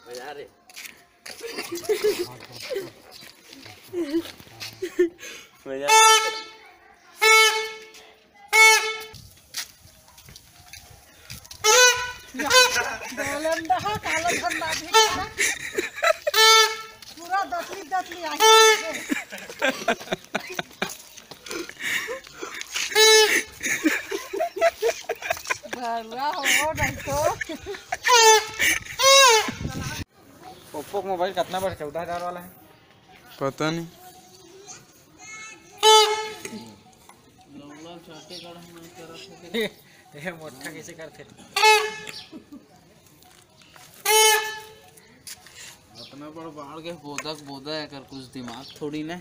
बजा रे पूरा दसली ओप्पो का मोबाइल कितना बड़ा 14,000 वाला है? पता नहीं। ये मोटा कैसे करते? अपना बड़ा बाढ़ के बोदा है कर कुछ दिमाग थोड़ी ना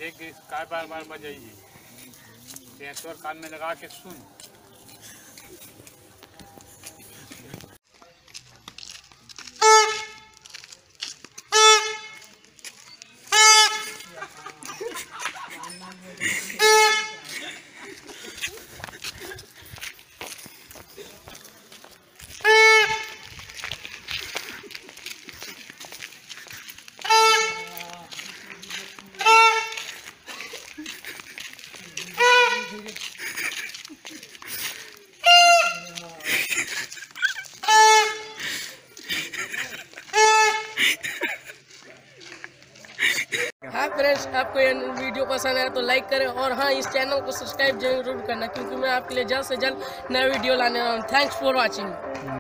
देख कार बार बार बजाइए, सेंसर कान में लगा के सुन। हाँ फ्रेंड्स, आपको ये वीडियो पसंद आया तो लाइक करें और हाँ, इस चैनल को सब्सक्राइब जरूर करना, क्योंकि मैं आपके लिए जल्द से जल्द नया वीडियो लाने वाला हूँ। Thanks for watching.